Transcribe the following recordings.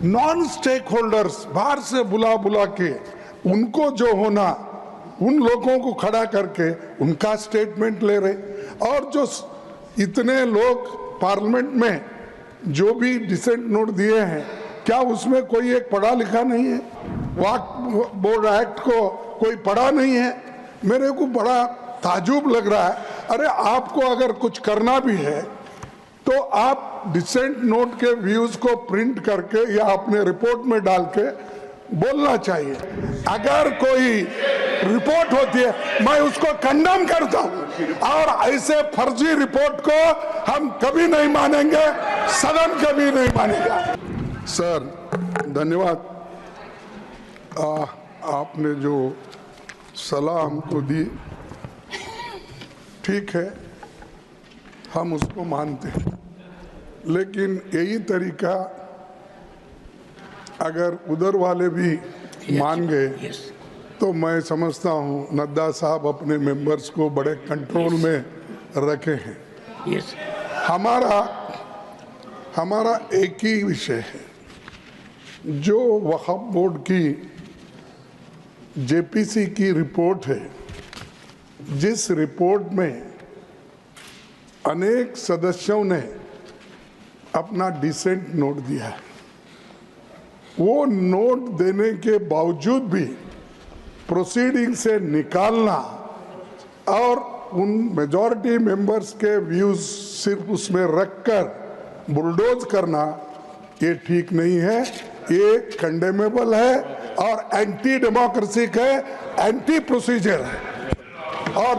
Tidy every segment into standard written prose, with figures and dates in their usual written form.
Non stake holders बाहर से बुला बुला के उनको जो होना, उन लोगों को खड़ा करके उनका स्टेटमेंट ले रहे। और जो इतने लोग पार्लियामेंट में जो भी डिसेंट नोट दिए हैं, क्या उसमें कोई एक पढ़ा लिखा नहीं है? वक्फ बोर्ड एक्ट को कोई पढ़ा नहीं है? मेरे को बड़ा ताजुब लग रहा है। अरे आपको अगर कुछ करना भी है तो आप डिसेंट नोट के व्यूज को प्रिंट करके या अपने रिपोर्ट में डाल के बोलना चाहिए। अगर कोई रिपोर्ट होती है मैं उसको कंडेम करता हूं, और ऐसे फर्जी रिपोर्ट को हम कभी नहीं मानेंगे, सदन कभी नहीं मानेगा। सर धन्यवाद, आपने जो सलाह हमको दी ठीक है, हम उसको मानते हैं, लेकिन यही तरीका अगर उधर वाले भी मान गए तो मैं समझता हूँ नड्डा साहब अपने मेंबर्स को बड़े कंट्रोल में रखे हैं। हमारा एक ही विषय है, जो वक्फ बोर्ड की जेपीसी की रिपोर्ट है, जिस रिपोर्ट में अनेक सदस्यों ने अपना डिसेंट नोट दिया है, वो नोट देने के बावजूद भी प्रोसीडिंग से निकालना और उन मेजॉरिटी मेंबर्स के व्यूज सिर्फ उसमें रखकर बुलडोज करना, ये ठीक नहीं है, ये कंडेमेबल है और एंटी डेमोक्रेसिक है, एंटी प्रोसीजर है। और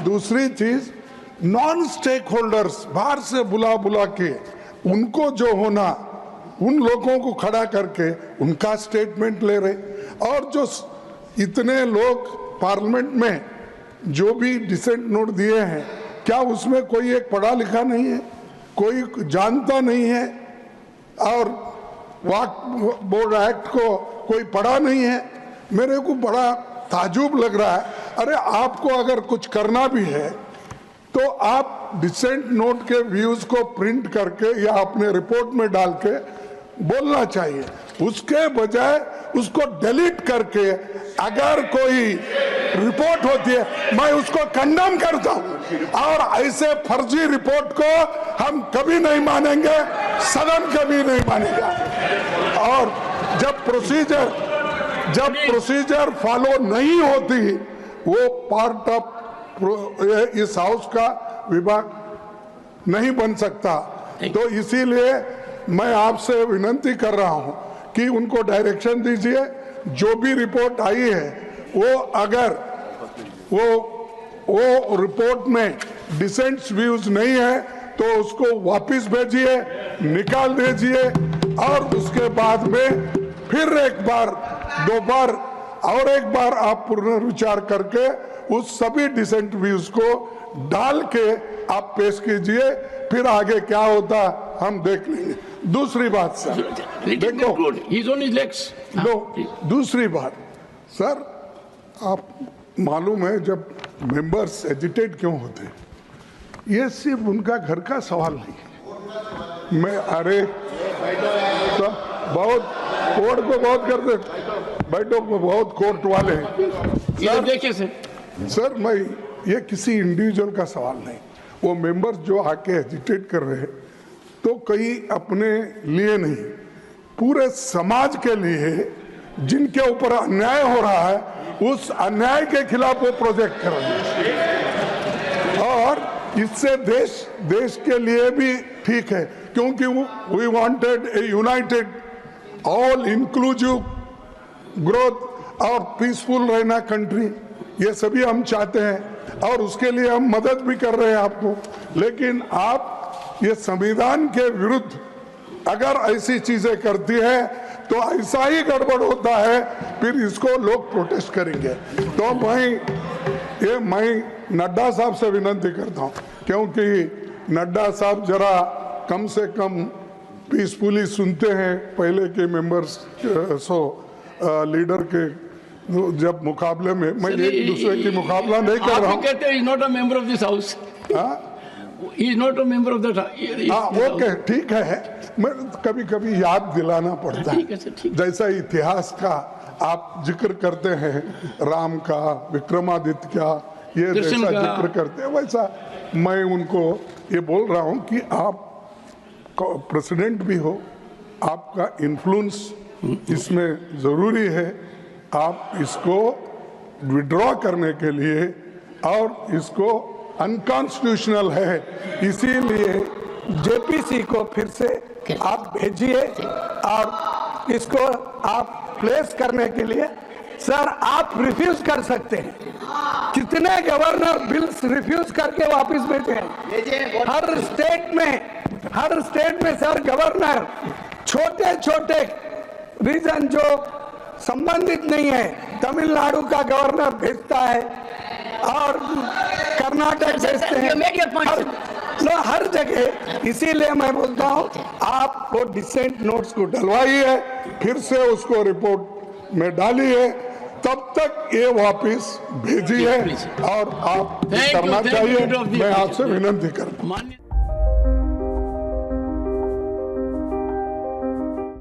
दूसरी चीज नॉन स्टेक होल्डर्स बाहर से बुला बुला के उनको जो होना, उन लोगों को खड़ा करके उनका स्टेटमेंट ले रहे। और जो इतने लोग पार्लियामेंट में जो भी डिसेंट नोट दिए हैं, क्या उसमें कोई एक पढ़ा लिखा नहीं है, कोई जानता नहीं है, और वक्फ बोर्ड एक्ट को कोई पढ़ा नहीं है? मेरे को बड़ा ताजुब लग रहा है। अरे आपको अगर कुछ करना भी है तो आप डिसेंट नोट के व्यूज को प्रिंट करके या अपने रिपोर्ट में डाल के बोलना चाहिए, उसके बजाय उसको डिलीट करके अगर कोई रिपोर्ट होती है मैं उसको कंडेम करता हूं, और ऐसे फर्जी रिपोर्ट को हम कभी नहीं मानेंगे, सदन कभी नहीं मानेगा। और जब प्रोसीजर फॉलो नहीं होती, वो पार्ट ऑफ इस हाउस का विभाग नहीं बन सकता। तो इसीलिए मैं आपसे विनती कर रहा हूं कि उनको डायरेक्शन दीजिए, जो भी रिपोर्ट आई है वो अगर वो रिपोर्ट में डिसेंट व्यूज नहीं है तो उसको वापस भेजिए, निकाल दीजिए, और उसके बाद में फिर एक बार, दो बार और एक बार आप पुनर्विचार करके उस सभी डिसेंट व्यूज को डाल के आप पेश कीजिए, फिर आगे क्या होता हम देख लेंगे। दूसरी बात सर, देखो दूसरी बात सर, आप मालूम है जब मेंबर्स एजिटेट क्यों होते हैं, ये सिर्फ उनका घर का सवाल नहीं है। मैं अरे तो बहुत कोर्ट को बहुत करते, बैठो बहुत कोर्ट वाले हैं सर, मैं ये किसी इंडिविजुअल का सवाल नहीं, वो मेंबर्स जो आके एजिटेट कर रहे हैं तो कहीं अपने लिए नहीं, पूरे समाज के लिए जिनके ऊपर अन्याय हो रहा है, उस अन्याय के खिलाफ वो प्रोजेक्ट कर रहे हैं। और इससे देश के लिए भी ठीक है, क्योंकि we wanted a united all inclusive growth और पीसफुल रहना कंट्री, ये सभी हम चाहते हैं और उसके लिए हम मदद भी कर रहे हैं आपको। लेकिन आप ये संविधान के विरुद्ध अगर ऐसी चीजें करती है तो ऐसा ही गड़बड़ होता है, फिर इसको लोग प्रोटेस्ट करेंगे। तो मैं नड्डा साहब से विनती करता हूं, क्योंकि नड्डा साहब जरा कम से कम पीसफुली सुनते हैं पहले के मेंबर्स लीडर के जब मुकाबले में। मैं एक दूसरे की मुकाबला नहीं कर रहा हूँ। कहते हैं not a member of this house. He is not a member of that. हाँ ओके ठीक है, मैं कभी कभी याद दिलाना पड़ता ठीक है सर, ठीक है। जैसा इतिहास का आप जिक्र करते हैं, राम का, विक्रमादित्य का, ये कृष्ण जैसा का। जिक्र करते हैं, वैसा मैं उनको ये बोल रहा हूँ कि आप प्रेसिडेंट भी हो, आपका इन्फ्लुएंस इसमें जरूरी है। आप इसको विड्रॉ करने के लिए, और इसको अनकॉन्स्टिट्यूशनल है, इसीलिए जेपीसी को फिर से आप भेजिए और इसको आप प्लेस करने के लिए। सर आप रिफ्यूज कर सकते हैं, कितने गवर्नर बिल्स रिफ्यूज करके वापस भेजे हैं हर स्टेट में सर गवर्नर छोटे छोटे रीजन जो संबंधित नहीं है, तमिलनाडु का गवर्नर भेजता है और कर्नाटक भेजते हैं, हर जगह। इसीलिए मैं बोलता हूँ आप वो डिसेंट नोट्स को डलवाइए, फिर से उसको रिपोर्ट में डालिए, तब तक ये वापस भेजिए, और आप करना चाहिए। मैं आपसे विनती करता हूँ।